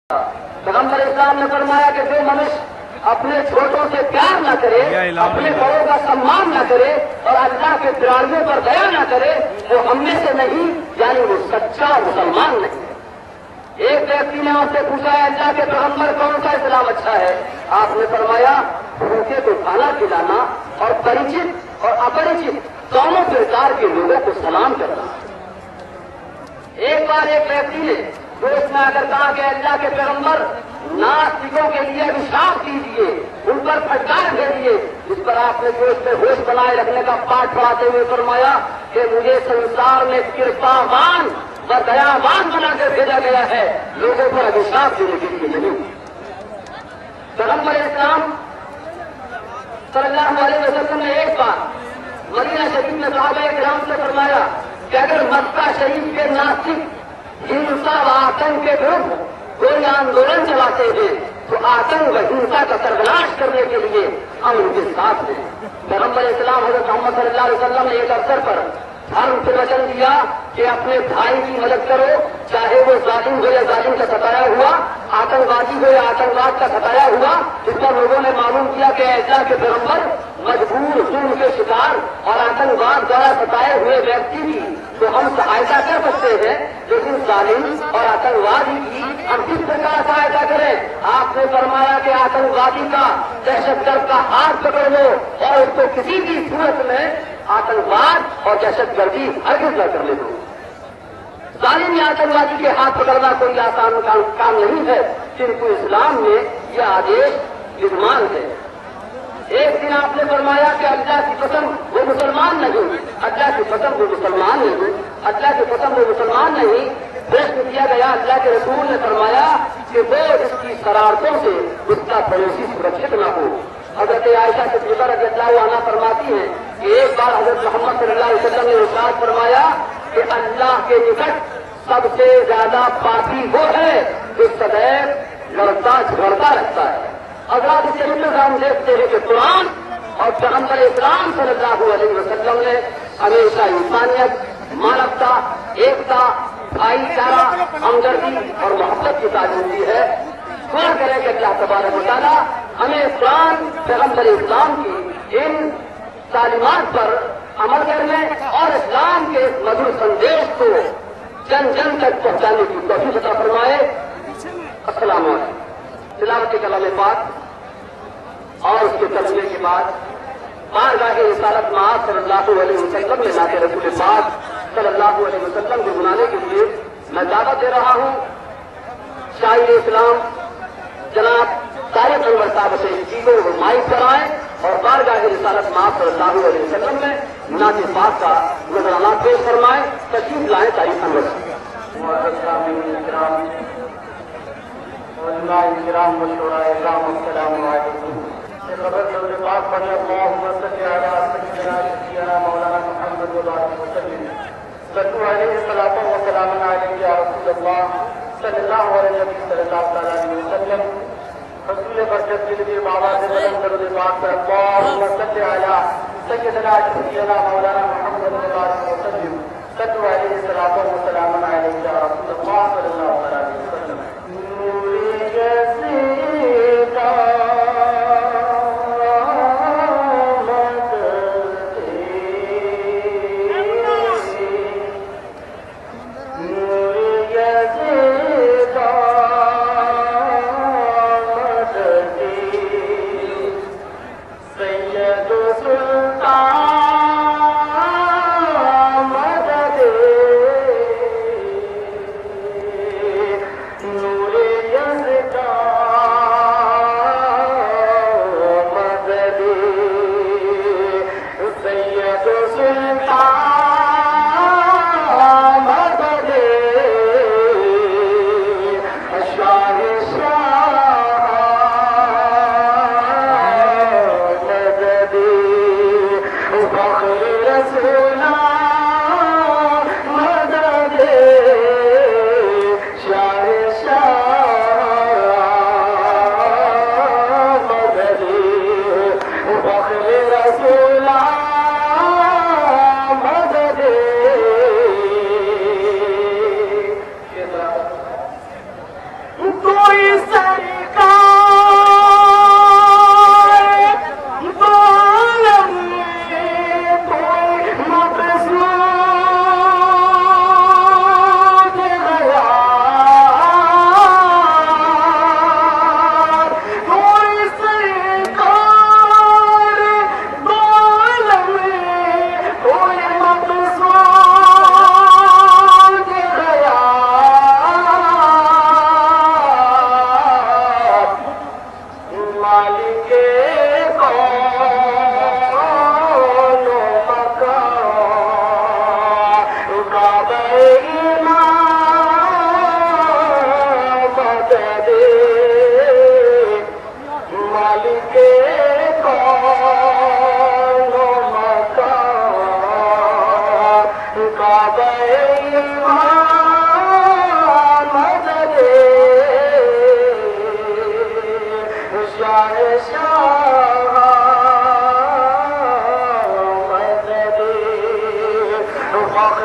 पैगंबर इस्लाम ने फरमाया कि जो मनुष्य अपने छोटों से प्यार न करे, अपने बड़ों का सम्मान न करे और अल्लाह के तिरानवे पर दया न करे, वो हम में से नहीं, यानी वो सच्चा मुसलमान नहीं। एक व्यक्ति ने आपसे पूछा है अल्लाह के पैगंबर कौन सा इस्लाम अच्छा है? आपने फरमाया भूखे को खाना खिलाना और परिचित और अपरिचित दोनों प्रकार के लोगों को सलाम करना। एक बार एक व्यक्ति ने दोस्त में आकर कहा कि अल्लाह के पैगंबर नास्तिकों के लिए अभिशाप कीजिए, उन पर फटकार भेजिए। इस पर आपने दोस्त में होश बनाए रखने का पाठ पढ़ाते हुए फरमाया कि मुझे संसार में कृपावान व दयावान बनाकर भेजा गया है, लोगों पर अभिशाप देने के लिए नहीं। पैगंबर इस्लाम सल्लल्लाहु अलैहि वसल्लम ने एक बार मदीना शरीफ में सहाबा किराम से फरमाया कि अगर मक्का शरीफ के नास्तिक हिंसा व आतंक के विरुद्ध कोई आंदोलन चलाते हैं तो आतंक व हिंसा का सर्वनाश करने के लिए हम उनके साथ हैं। पैगंबर इस्लाम हज़रत मोहम्मद सल्लल्लाहु अलैहि वसल्लम ने एक अवसर पर धर्म से वचन दिया कि अपने भाई की मदद करो, चाहे वो जालिम हो या जालिम का सताया हुआ, आतंकवादी हो या आतंकवाद का सताया हुआ। इस पर लोगों ने मालूम किया कि अल्लाह के पैगंबर मजबूर जुल्म के शिकार और आतंकवाद द्वारा सताए हुए व्यक्ति की तो हम सहायता कर सकते हैं, लेकिन जालिम और आतंकवादी की हम किस प्रकार सहायता करें? आपने फरमाया कि आतंकवादी का दहशतगर्द का हाथ पकड़ लो और उसको किसी भी सूरत में आतंकवाद और दहशतगर्दी हरगिज न करने दो। जालिम या आतंकवादी के हाथ पकड़ना कोई आसान काम नहीं है, किंतु इस्लाम में यह आदेश विद्यमान है। एक दिन आपने फरमाया कि अल्लाह की कसम वो मुसलमान नहीं, अल्लाह की कसम वो मुसलमान नहीं, अल्लाह की कसम वो मुसलमान नहीं। प्रश्न किया गया, अल्लाह के रसूल ने फरमाया कि वो इसकी शरारतों से उसका पड़ोसी सुरक्षित न हो। हजरत आयशा सिद्दीक़ा रज़ियल्लाहु अन्हा फरमाती हैं कि एक बार हजरत मोहम्मद सल्लल्लाहु अलैहि वसल्लम ने इरशाद फरमाया कि अल्लाह के निकट सबसे ज्यादा पापी वो है जो सदैव लड़ता झगड़ता रहता है। अगर इस तरीके से हम देखते हैं कि कुरान और पैगंबर इस्लाम सल्लल्लाहु अलैहि वसल्लम ने हमेशा इंसानियत, मानवता, एकता, भाईचारा, हमदर्दी और मोहब्बत की तालीम दी है। दुआ करें कि अल्लाह तबारक व तआला हमें कुरान, पैगंबर इस्लाम की इन तालीमात पर अमल करने और इस्लाम के मधुर संदेश को जन जन तक पहुंचाने की तौफीक अता फरमाए। अस्सलाम वालेकुम। तिलावत कलाम पाक और उसके तर्जुमे के बाद बारगाह रिसालत मआद सल्लल्लाहु अलैहि वसल्लम में नाते रसूल पाक सल्लल्लाहु अलैहि वसल्लम को बुलाने के लिए मैं दावत दे रहा हूं। शायर इस्लाम जनाब तारिक अनवर साहब से चीजों को माइक कराएं और बारगाह रिसालत मआद सल्लल्लाहु अलैहि वसल्लम में नाते पाक का नजराना पेश फरमाएं। तशरीफ लाएं तारिक अनवर साहब। रसूल बरकत के लिए बाबा से बदल करो दे बात पर अल्लाहुम्मा सल्ली अला सय्यदना सय्यदना मौलाना मुहम्मद वसल्लम सल्लल्लाहु अलैहि वसल्लम अलैहि या रसूलल्लाह सल्लल्लाहु अलैहि वसल्लम। नूरे जसीदा सुल्तान मदद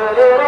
حبیبی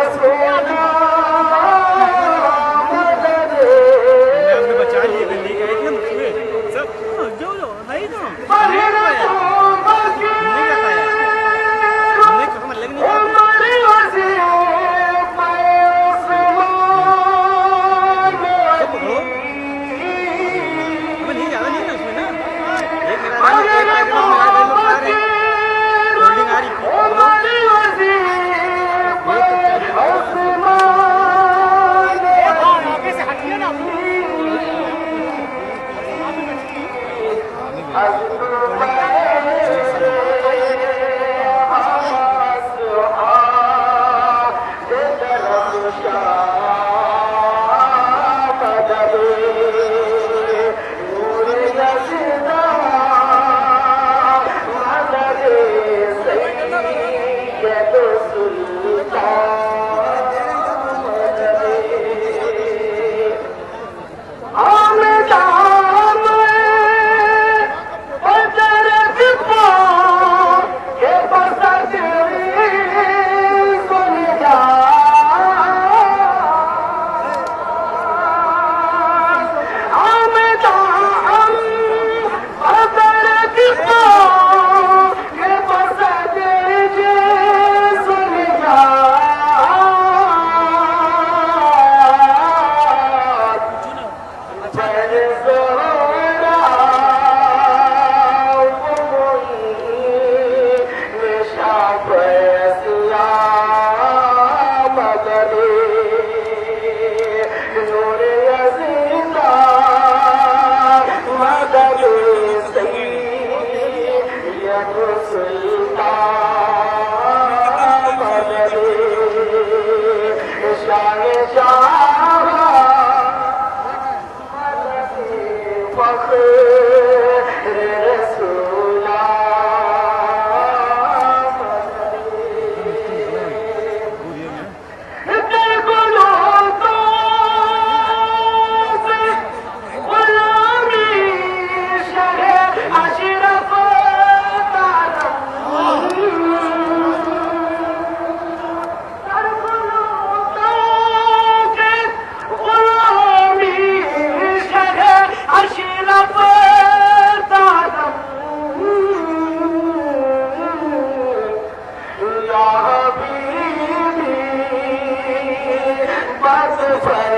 بس